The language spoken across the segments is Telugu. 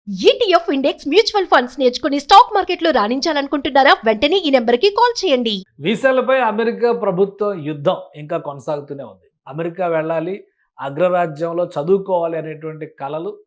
ఈటీఎఫ్ ఇండెక్స్ మ్యూచువల్ ఫండ్స్ నేర్చుకుని స్టాక్ మార్కెట్లో రాణించాలనుకుంటున్నారా? వెంటనే ఈ నెంబర్కి కాల్ చేయండి. వీసాలపై అమెరికా ప్రభుత్వ యుద్ధం ఇంకా కొనసాగుతూనే ఉంది. అమెరికా వెళ్ళాలి, అగ్రరాజ్యంలో చదువుకోవాలి అనేటువంటి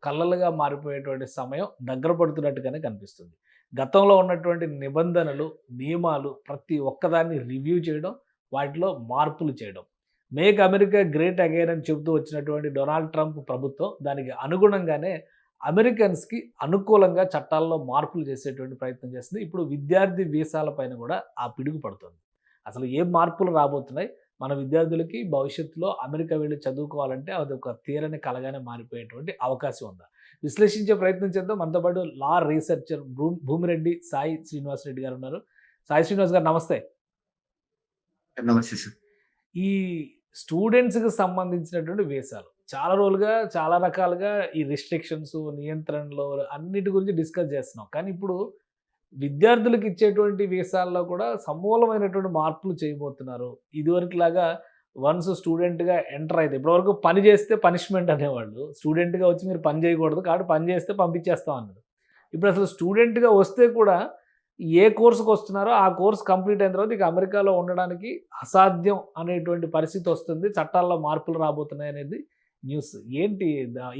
కలలుగా మారిపోయేటువంటి సమయం దగ్గర పడుతున్నట్టుగానే కనిపిస్తుంది. గతంలో ఉన్నటువంటి నిబంధనలు, నియమాలు ప్రతి ఒక్కదాన్ని రివ్యూ చేయడం, వాటిలో మార్పులు చేయడం. మేక్ అమెరికా గ్రేట్ అగైన్ అని చెబుతూ వచ్చినటువంటి డొనాల్డ్ ట్రంప్ ప్రభుత్వం దానికి అనుగుణంగానే అమెరికన్స్కి అనుకూలంగా చట్టాల్లో మార్పులు చేసేటువంటి ప్రయత్నం చేస్తుంది. ఇప్పుడు విద్యార్థి వీసాల పైన కూడా ఆ పిడుగు పడుతుంది. అసలు ఏం మార్పులు రాబోతున్నాయి? మన విద్యార్థులకి భవిష్యత్తులో అమెరికా వెళ్ళి చదువుకోవాలంటే అది ఒక తీరని కలగానే మారిపోయేటువంటి అవకాశం ఉందా? విశ్లేషించే ప్రయత్నం చేద్దాం. మనతో పాటు లా రీసెర్చర్ భూమిరెడ్డి సాయి శ్రీనివాస్ రెడ్డి గారు ఉన్నారు. సాయి శ్రీనివాస్ గారు నమస్తే. నమస్తే సార్. ఈ స్టూడెంట్స్కి సంబంధించినటువంటి వీసాలు చాలా రోజులుగా చాలా రకాలుగా ఈ రిస్ట్రిక్షన్స్, నియంత్రణలు అన్నిటి గురించి డిస్కస్ చేస్తున్నాం. కానీ ఇప్పుడు విద్యార్థులకు ఇచ్చేటువంటి వీసాల్లో కూడా సమూలమైనటువంటి మార్పులు చేయబోతున్నారు. ఇదివరకులాగా వన్స్ స్టూడెంట్గా ఎంటర్ అయితే ఇప్పటివరకు పని చేస్తే పనిష్మెంట్ అనేవాళ్ళు. స్టూడెంట్గా వచ్చి మీరు పని చేయకూడదు కాబట్టి పని చేస్తే పంపించేస్తాం అన్నారు. ఇప్పుడు అసలు స్టూడెంట్గా వస్తే కూడా ఏ కోర్సుకు వస్తున్నారో ఆ కోర్స్ కంప్లీట్ అయిన తర్వాత ఇక అమెరికాలో ఉండడానికి అసాధ్యం అనేటువంటి పరిస్థితి వస్తుంది. చట్టాల్లో మార్పులు రాబోతున్నాయి అనేది న్యూస్. ఏంటి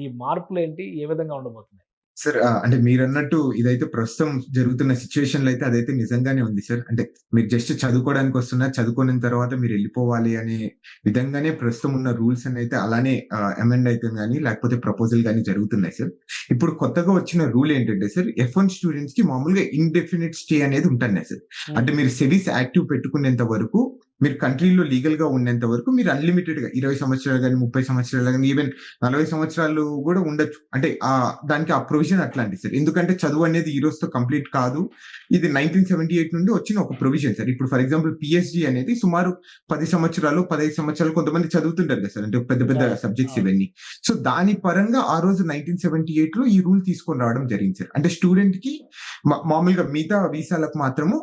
ఈ మార్పులు ఏంటి? ఏ విధంగా ఉండబోతున్నాయి? సార్ అంటే మీరన్నట్టు ఇదైతే ప్రస్తుతం జరుగుతున్న సిచ్యువేషన్‌లో అయితే అదైతే నిజంగానే ఉంది సార్. అంటే మీరు జస్ట్ చదువుకోవడానికి వస్తున్నారు. చదువుకున్న తర్వాత మీరు వెళ్ళిపోవాలి అనే విధంగానే ప్రస్తుతం ఉన్న రూల్స్ అయితే అలానే అమెండ్ అయితుంది గానీ, లేకపోతే ప్రపోజల్ గానీ జరుగుతున్నాయి సార్. ఇప్పుడు కొత్తగా వచ్చిన రూల్ ఏంటంటే సార్, F1 స్టూడెంట్స్‌కి మామూలుగా ఇండెఫినిట్ స్టే అనేది ఉంటున్నాయి సార్. అంటే మీరు సెవిస్ యాక్టివ్ పెట్టుకునేంత వరకు, మీరు కంట్రీలో లీగల్‌గా ఉన్నంత వరకు మీరు అన్‌లిమిటెడ్‌గా 20 సంవత్సరాలు గానీ, 30 సంవత్సరాలు గానీ, ఈవెన్ 40 సంవత్సరాలు కూడా ఉండొచ్చు. అంటే దానికి ఆ ప్రొవిజన్ అట్లాంటిది సార్. ఎందుకంటే చదువు అనేది ఈ రోజుతో కంప్లీట్ కాదు. ఇది 1978 నుండి వచ్చిన ఒక ప్రొవిజన్ సార్. ఇప్పుడు ఫర్ ఎగ్జాంపుల్ పీహెచ్‌డీ అనేది సుమారు 10 సంవత్సరాలు, 15 సంవత్సరాలు కొంతమంది చదువుతుంటారు కదా సార్. అంటే పెద్ద పెద్ద సబ్జెక్ట్స్ ఇవన్నీ. సో దాని పరంగా ఆ రోజు 1978లో ఈ రూల్ తీసుకొని రావడం జరిగింది సార్. అంటే స్టూడెంట్‌కి మామూలుగా మిగతా వీసాలకు మాత్రము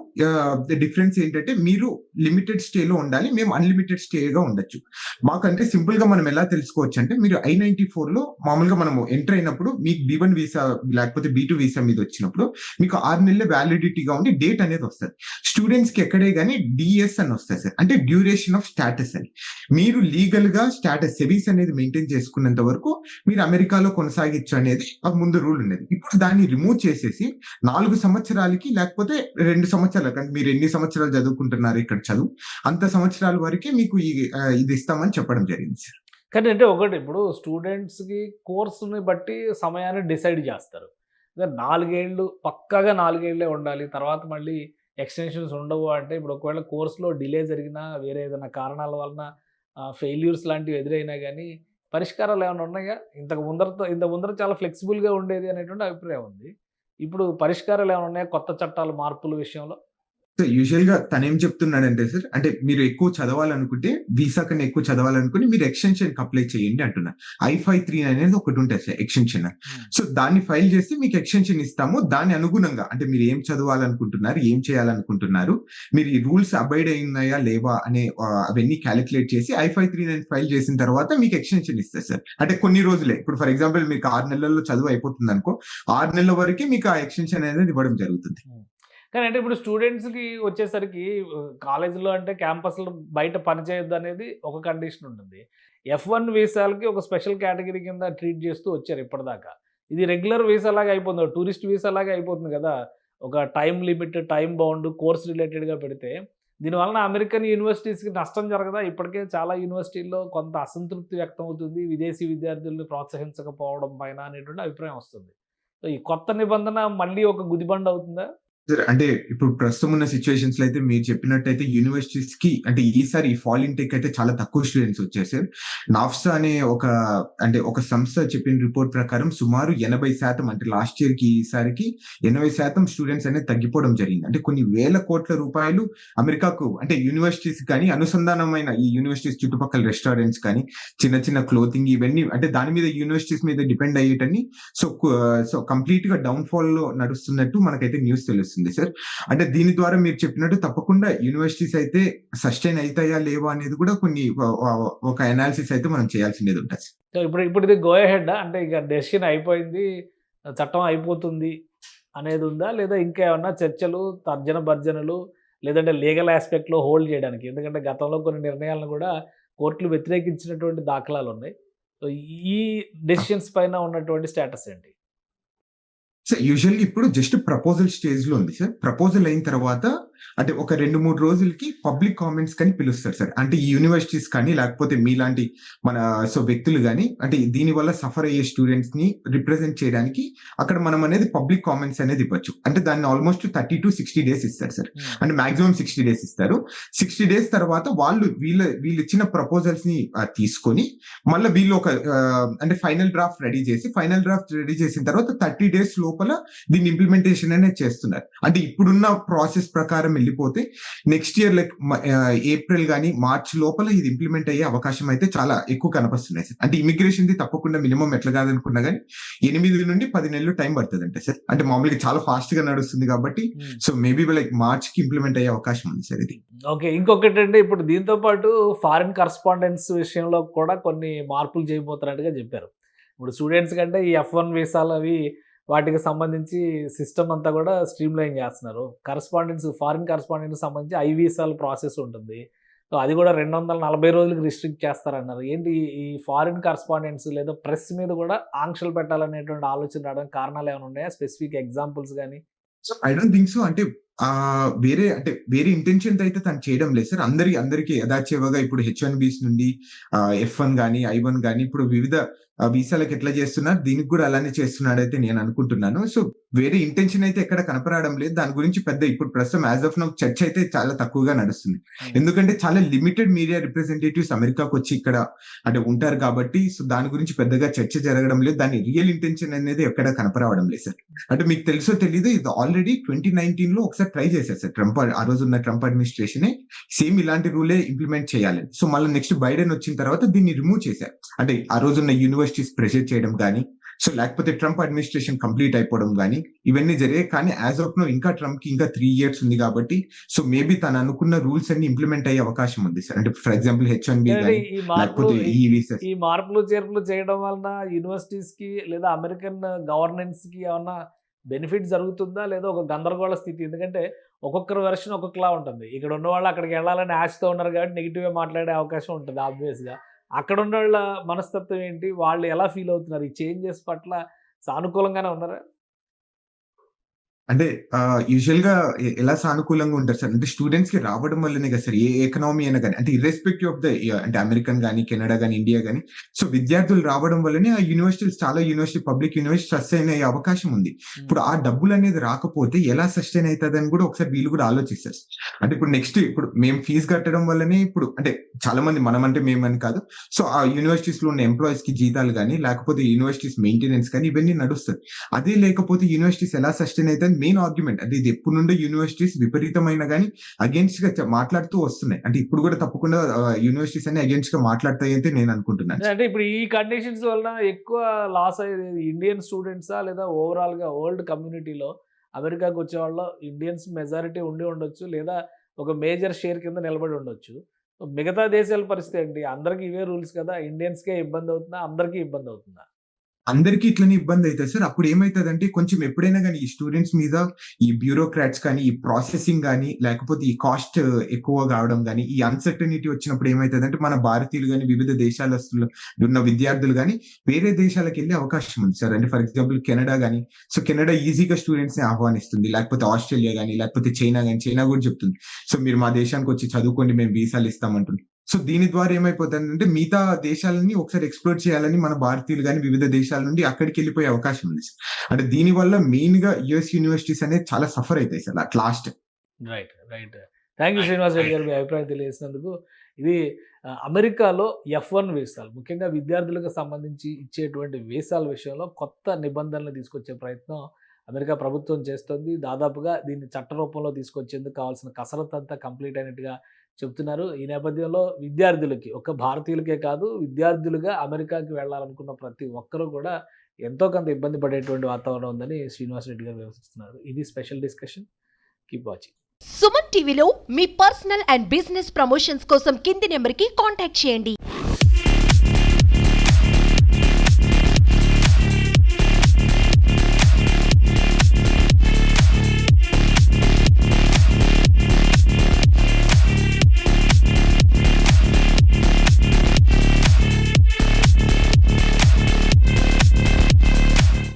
డిఫరెన్స్ ఏంటంటే మీరు లిమిటెడ్ స్టేలో ఉండాలి. మేము అన్‌లిమిటెడ్ స్టేగా ఉండొచ్చు. మాకంటే సింపుల్ గా మనం ఎలా తెలుసుకోవచ్చు అంటే, మీరు I-94లో మామూలుగా మనము ఎంటర్ అయినప్పుడు మీకు B1 వీసా లేకపోతే B2 వీసా మీద వచ్చినప్పుడు మీకు 6 నెలల వ్యాలిడిటీగా ఉండి డేట్ అనేది వస్తది. స్టూడెంట్స్ కి ఎక్కడే గానీ DS అని వస్తది సార్. అంటే డ్యూరేషన్ ఆఫ్ స్టాటస్ అని. మీరు లీగల్ గా స్టాటస్ సెవీస్ అనేది మెయింటైన్ చేసుకున్నంత వరకు మీరు అమెరికాలో కొనసాగించు అనేది ముందు రూల్ ఉన్నది. ఇప్పుడు దాన్ని రిమూవ్ చేసేసి 4 సంవత్సరాలకి లేకపోతే 2 సంవత్సరాలకు, అంటే మీరు ఎన్ని సంవత్సరాలు చదువుకుంటున్నారు ఇక్కడ చదువు, అంత సంవత్సరాల వరకే మీకు ఇది ఇస్తామని చెప్పడం జరిగింది సార్. కానీ అంటే ఒకటి, ఇప్పుడు స్టూడెంట్స్‌కి కోర్సుని బట్టి సమయాన్ని డిసైడ్ చేస్తారు. 4 ఏళ్ళు పక్కాగా 4 ఏళ్ళే ఉండాలి. తర్వాత మళ్ళీ ఎక్స్‌టెన్షన్స్ ఉండవు అంటే, ఇప్పుడు ఒకవేళ కోర్స్‌లో డిలే జరిగినా, వేరే ఏదైనా కారణాల వలన ఫెయిల్యూర్స్ లాంటివి ఎదురైనా గానీ పరిష్కారాలు ఏమైనా ఉన్నాయా? ఇంత ముందర చాలా ఫ్లెక్సిబుల్‌గా ఉండేది అనేటువంటి అభిప్రాయం ఉంది. ఇప్పుడు పరిష్కారాలు ఏమైనా ఉన్నాయా కొత్త చట్టాల మార్పుల విషయంలో? సో యూజువల్ గా తనేం చెప్తున్నాడంటే సార్, అంటే మీరు ఎక్కువ చదవాలనుకుంటే, వీసా కన్నా ఎక్కువ చదవాలనుకుని మీరు ఎక్స్టెన్షన్ కి అప్లై చేయండి అంటున్నారు. I-539 అనేది ఒకటి ఉంటుంది సార్ ఎక్స్టెన్షన్. సో దాన్ని ఫైల్ చేసి మీకు ఎక్స్టెన్షన్ ఇస్తాము. దాని అనుగుణంగా అంటే మీరు ఏం చదవాలనుకుంటున్నారు, ఏం చేయాలనుకుంటున్నారు, మీరు ఈ రూల్స్ అబైడ్ అయినాయా లేవా అనే అవన్నీ క్యాలిక్యులేట్ చేసి I-539 ఫైల్ చేసిన తర్వాత మీకు ఎక్స్టెన్షన్ ఇస్తారు సార్. అంటే కొన్ని రోజులే. ఇప్పుడు ఫర్ ఎగ్జాంపుల్ మీకు 6 నెలల్లో చదువు అయిపోతుంది అనుకో, 6 నెలల వరకే మీకు ఆ ఎక్స్టెన్షన్ అనేది ఇవ్వడం జరుగుతుంది. కానీ అంటే ఇప్పుడు స్టూడెంట్స్‌కి వచ్చేసరికి కాలేజీలో అంటే క్యాంపస్‌లో బయట పని చేయొద్దు అనేది ఒక కండిషన్ ఉంటుంది. F1 వీసాలకి ఒక స్పెషల్ కేటగిరీ కింద ట్రీట్ చేస్తూ వచ్చారు ఇప్పటిదాకా. ఇది రెగ్యులర్ వీసా లాగా అయిపోతుంది. టూరిస్ట్ వీసా లాగా అయిపోతుంది కదా! ఒక time limit, time bound, course రిలేటెడ్‌గా పెడితే దీనివలన అమెరికన్ యూనివర్సిటీస్‌కి నష్టం జరగదా? ఇప్పటికే చాలా యూనివర్సిటీల్లో కొంత అసంతృప్తి వ్యక్తం అవుతుంది. విదేశీ విద్యార్థుల్ని ప్రోత్సహించకపోవడం పైన అనేటువంటి అభిప్రాయం వస్తుంది. సో ఈ కొత్త నిబంధన మళ్ళీ ఒక గుదిబండ అవుతుందా? సార్ అంటే ఇప్పుడు ప్రస్తుతం ఉన్న సిట్యుయేషన్స్ లో అయితే మీరు చెప్పినట్టయితే యూనివర్సిటీస్ కి అంటే ఈసారి ఈ ఫాల్ ఇంటేక్ అయితే చాలా తక్కువ స్టూడెంట్స్ వచ్చారు సార్. నాఫ్సా అనే ఒక సంస్థ చెప్పిన రిపోర్ట్ ప్రకారం సుమారు 80% అంటే లాస్ట్ ఇయర్ కి ఈసారికి 80% స్టూడెంట్స్ అనేది తగ్గిపోవడం జరిగింది. అంటే కొన్ని వేల కోట్ల రూపాయలు అమెరికాకు అంటే యూనివర్సిటీస్ కానీ అనుసంధానమైన ఈ యూనివర్సిటీస్ చుట్టుపక్కల రెస్టారెంట్స్ కానీ చిన్న చిన్న క్లోతింగ్ ఇవన్నీ అంటే దాని మీద యూనివర్సిటీస్ మీద డిపెండ్ అయ్యేటని సో కంప్లీట్ గా డౌన్ ఫాల్ లో నడుస్తున్నట్టు మనకైతే న్యూస్ తెలుస్తుంది సార్. అంటే దీని ద్వారా మీరు చెప్పినట్టు తప్పకుండా యూనివర్సిటీస్ అయితే సస్టైన్ అవుతాయా లేవా అనేది కూడా కొన్ని ఒక అనాలిసిస్ అయితే మనం చేయాల్సింది ఉంటుంది. సో ఇప్పుడు ఇది గో అహెడ్ అంటే ఇక డెసిషన్ అయిపోయింది. చట్టం అయిపోతుంది అనేది ఉందా? లేదా ఇంకా ఏమన్నా చర్చలు, తర్జన భర్జనలు లేదంటే లీగల్ ఆస్పెక్ట్‌లో హోల్డ్ చేయడానికి? ఎందుకంటే గతంలో కొన్ని నిర్ణయాలను కూడా కోర్టులు వ్యతిరేకించినటువంటి దాఖలాలున్నాయి. సో, ఈ డెసిషన్స్ పైన ఉన్నటువంటి స్టేటస్ ఏంటి? సార్ యూజువల్‌గా ఇప్పుడు జస్ట్ ప్రపోజల్ స్టేజ్‌లో ఉంది సార్. ప్రపోజల్ అయిన తర్వాత అంటే ఒక 2, 3 రోజులకి పబ్లిక్ కామెంట్స్ కని పిలుస్తారు సార్. అంటే ఈ యూనివర్సిటీస్ కానీ లేకపోతే మీలాంటి మన వ్యక్తులు గాని అంటే దీనివల్ల సఫర్ అయ్యే స్టూడెంట్స్‌ని రిప్రజెంట్ చేయడానికి అక్కడ మనం అనేది పబ్లిక్ కామెంట్స్ అనేది ఇవ్వచ్చు. అంటే దాన్ని ఆల్‌మోస్ట్ 30-60 డేస్ ఇస్తారు సార్. అంటే మాక్సిమం 60 డేస్ ఇస్తారు. 60 డేస్ తర్వాత వాళ్ళు వీళ్ళిచ్చిన ప్రపోజల్స్‌ని తీసుకొని మళ్ళా వీళ్ళు ఒక అంటే ఫైనల్ డ్రాఫ్ట్ రెడీ చేసిన తర్వాత 30 డేస్ లోపల దీన్ని ఇంప్లిమెంటేషన్ అనేది చేస్తున్నారు. అంటే ఇప్పుడున్న ప్రాసెస్ ప్రకారం వెళ్ళిపోతే నెక్స్ట్ ఇయర్ లైక్ ఏప్రిల్ గాని మార్చ్ లోపల ఇది ఇంప్లిమెంట్ అయ్యే అవకాశం అయితే చాలా ఎక్కువ కనిపిస్తున్నాయి సార్. అంటే ఇమిగ్రేషన్ ది తప్పకుండా మినిమం ఎట్లా కాదనుకున్నా గానీ 8 నుండి 10 నెలలు టైం పడుతుందంటే సార్. అంటే మామూలుగా చాలా ఫాస్ట్ గా నడుస్తుంది కాబట్టి సో మేబీ లైక్ మార్చ్ కి ఇంప్లిమెంట్ అయ్యే అవకాశం ఉంది సార్ ఇది. ఓకే. ఇంకొకటండి, ఇప్పుడు దీంతో పాటు ఫారిన్ కరస్పాండెన్స్ విషయంలో కూడా కొన్ని మార్పులు చేయబోతున్నట్టుగా చెప్పారు. ఇప్పుడు స్టూడెంట్స్ కంటే ఈ F1 వీసాలు అవి వాటికి సంబంధించి సిస్టమ్ అంతా కూడా స్ట్రీమ్‌లైన్ చేస్తున్నారు. ఫారిన్ కరస్పాండెంట్‌కి సంబంధించి ఐ వీసాల ప్రాసెస్ ఉంటుంది. సో, అది కూడా 240 రోజులకి రిస్ట్రిక్ట్ చేస్తారన్నారు. ఏంటి ఈ ఫారిన్ కరస్పాండెంట్స్ లేదా ప్రెస్ మీద కూడా ఆంక్షలు పెట్టాలనేటువంటి ఆలోచన రావడానికి కారణాలు ఏమైనా ఉన్నాయా? స్పెసిఫిక్ ఎగ్జాంపుల్స్ గాని? So I don't think so. అంటే వేరే ఇంటెన్షన్‌తో అయితే తను చేయడం లేదు సార్. అందరికి యథాచేవగా ఇప్పుడు H1బీస్ నుండి F1 గాని, I1 గాని ఇప్పుడు వివిధ వీసాలకు ఎట్లా చేస్తున్నారు దీనికి కూడా అలానే చేస్తున్నాడైతే నేను అనుకుంటున్నాను. సో వేరే ఇంటెన్షన్ అయితే ఎక్కడ కనపరావడం లేదు. దాని గురించి పెద్ద ఇప్పుడు ప్రస్తుతం యాజ్ ఆఫ్ నౌ చర్చ అయితే చాలా తక్కువగా నడుస్తుంది. ఎందుకంటే చాలా లిమిటెడ్ మీడియా రిప్రజెంటేటివ్స్ అమెరికాకు వచ్చి ఇక్కడ అంటే ఉంటారు కాబట్టి సో దాని గురించి పెద్దగా చర్చ జరగడం లేదు. దాని రియల్ ఇంటెన్షన్ అనేది ఎక్కడ కనపరావడం లేదు సార్. అంటే మీకు తెలుసో తెలీదో ఇది ఆల్రెడీ 2019లో ఒకసారి ట్రై చేశారు సార్. ఆ రోజున్న ట్రంప్ అడ్మినిస్ట్రేషనే సేమ్ ఇలాంటి రూలే ఇంప్లిమెంట్ చేయాలి. సో మళ్ళీ నెక్స్ట్ బైడెన్ వచ్చిన తర్వాత దీన్ని రిమూవ్ చేశారు. అంటే ఆ రోజున్న యూనివర్సిటీస్ ప్రెషర్ చేయడం కానీ సో లేకపోతే ట్రంప్ అడ్మినిస్ట్రేషన్ కంప్లీట్ అయిపోవడం కానీ ఇవన్నీ జరిగాయి. కానీ యాజ్ ఆఫ్ నో ఇంకా ట్రంప్ కి ఇంకా 3 ఇయర్స్ ఉంది కాబట్టి సో మేబీ తను అనుకున్న రూల్స్ అన్ని ఇంప్లిమెంట్ అయ్యే అవకాశం ఉంది సార్. అంటే ఫర్ ఎగ్జాంపుల్ H1బీ లేదంటే కానీ లేకపోతే ఈ మార్పులు చేర్పులు చేయడం వలన యూనివర్సిటీస్ కి లేదా అమెరికన్ గవర్నెన్స్ కి ఏమన్నా బెనిఫిట్ జరుగుతుందా? లేదా ఒక గందరగోళ స్థితి? ఎందుకంటే ఒక్కొక్కరి వెర్షన్ ఒక్కొక్కలా ఉంటుంది. ఇక్కడ ఉన్నవాళ్ళు అక్కడికి వెళ్ళాలని ఆశతో ఉన్నారు కాబట్టి నెగిటివ్‌గా మాట్లాడే అవకాశం ఉంటుంది ఆబ్వియస్‌గా. అక్కడ ఉన్నోళ్ళ మనస్తత్వం ఏంటి? వాళ్ళు ఎలా ఫీల్ అవుతున్నారు? ఈ చేంజెస్ పట్ల సానుకూలంగానే ఉన్నారా? అంటే యూజువల్‌గా ఎలా సానుకూలంగా ఉంటారు సార్? అంటే స్టూడెంట్స్‌కి రావడం వల్లనే కదా సార్. ఏ ఎకనామీ అయినా గాని అంటే ఇర్రెస్పెక్టివ్ ఆఫ్ ద అంటే అమెరికన్ గాని, కెనడా గాని, ఇండియా గాని సో విద్యార్థులు రావడం వల్లనే ఆ చాలా పబ్లిక్ యూనివర్సిటీ సస్టైన్ అయ్యే అవకాశం ఉంది. ఇప్పుడు ఆ డబ్బులనేది రాకపోతే ఎలా సస్టైన్ అయితదని కూడా ఒకసారి వీళ్ళు కూడా ఆలోచిస్తారు. అంటే ఇప్పుడు మేము ఫీజు కట్టడం వల్లనే ఇప్పుడు అంటే చాలా మంది మనమంటే మేమని కాదు. సో ఆ యూనివర్సిటీస్‌లో ఉన్న ఎంప్లాయీస్‌కి జీతాలు గాని, లేకపోతే యూనివర్సిటీస్ మెయింటెనెన్స్ కానీ ఇవన్నీ నడుస్తది. అదే లేకపోతే యూనివర్సిటీస్ ఎలా సస్టైన్ అయితదని మెయిన్ ఆర్గ్యుమెంట్. అంటే ఇది ఎప్పటి నుండో యూనివర్సిటీస్ విపరీతమైన గాని అగైన్స్ గా మాట్లాడుతూ వస్తున్నాయి. అంటే ఇప్పుడు కూడా తప్పకుండా యూనివర్సిటీస్ అన్ని అగైన్స్ గా మాట్లాడతాయి అయితే నేను అనుకుంటున్నాను. అంటే ఇప్పుడు ఈ కండిషన్స్ వలన ఎక్కువ లాస్ అయ్యేది ఇండియన్ స్టూడెంట్సా? లేదా ఓవరాల్‌గా వరల్డ్ కమ్యూనిటీలో అమెరికాకి వచ్చేవాళ్ళు ఇండియన్స్ మెజారిటీ ఉండి ఉండొచ్చు. లేదా ఒక మేజర్ షేర్ కింద నిలబడి ఉండొచ్చు. మిగతా దేశాల పరిస్థితి ఏంటి? అందరికి ఇవే రూల్స్ కదా! ఇండియన్స్‌కే ఇబ్బంది అవుతుందా? అందరికీ ఇబ్బంది అవుతుందా? అందరికీ ఇట్లనే ఇబ్బంది అయితది సార్. అప్పుడు ఏమైతదంటే కొంచెం ఎప్పుడైనా గాని ఈ స్టూడెంట్స్ మీద ఈ బ్యూరోక్రాట్స్ కానీ, ఈ ప్రాసెసింగ్ గాని, లేకపోతే ఈ కాస్ట్ ఎక్కువ కావడం గాని, ఈ అన్సర్టనిటీ వచ్చినప్పుడు ఏమైతదంటే మన భారతీయులు గాని, వివిధ దేశాలస్తులు ఉన్న విద్యార్థులు గాని వేరే దేశాలకెళ్ళే అవకాశం ఉంది సార్. అంటే ఫర్ ఎగ్జాంపుల్ కెనడా గాని సో కెనడా ఈజీగా స్టూడెంట్స్‌ని ఆహ్వానిస్తుంది. లేకపోతే ఆస్ట్రేలియా గాని, లేకపోతే చైనా గాని చైనా కూడా చెప్తుంది. సో మీరు మా దేశానికి వచ్చి చదువుకోండి మేము వీసాలు ఇస్తామంటుంది. సో దీని ద్వారా ఏమైపోతుందంటే మిగతా దేశాలని ఒకసారి ఎక్స్‌ప్లోర్ చేయాలని మన భారతీయులు గాని వివిధ దేశాల నుండి అక్కడికెళ్ళిపోయే అవకాశం ఉంది సార్. అంటే దీని వల్ల మెయిన్‌గా యూఎస్ యూనివర్సిటీస్ అనేది చాలా సఫర్ అయితాయి sir at last. Right. Thank you Srinivas Reddy గారు మీ అభిప్రాయం తెలియజేసినందుకు. ఇది అమెరికాలో F1 వీసాలు ముఖ్యంగా విద్యార్థులకు సంబంధించి ఇచ్చేటువంటి వీసాల విషయంలో కొత్త నిబంధనలు తీసుకొచ్చే ప్రయత్నం అమెరికా ప్రభుత్వం చేస్తుంది. దాదాపుగా దీన్ని చట్ట రూపంలో తీసుకొచ్చేందుకు కావాల్సిన కసరత్తు అంతా కంప్లీట్ అయినట్టుగా చెప్తున్నారు. ఈ నేపథ్యంలో విద్యార్థులకి ఒక్క భారతీయులకే కాదు విద్యార్థులుగా అమెరికాకి వెళ్ళాలనుకున్న ప్రతి ఒక్కరూ కూడా ఎంతో కొంత ఇబ్బంది పడేటువంటి వాతావరణం ఉందని శ్రీనివాస్ రెడ్డి గారు వివరిస్తున్నారు. ఇది special discussion. Keep watching. Suman టీవీలో మీ పర్సనల్ అండ్ బిజినెస్ ప్రమోషన్స్ కోసం కింది నెంబర్కి కాంటాక్ట్ చేయండి.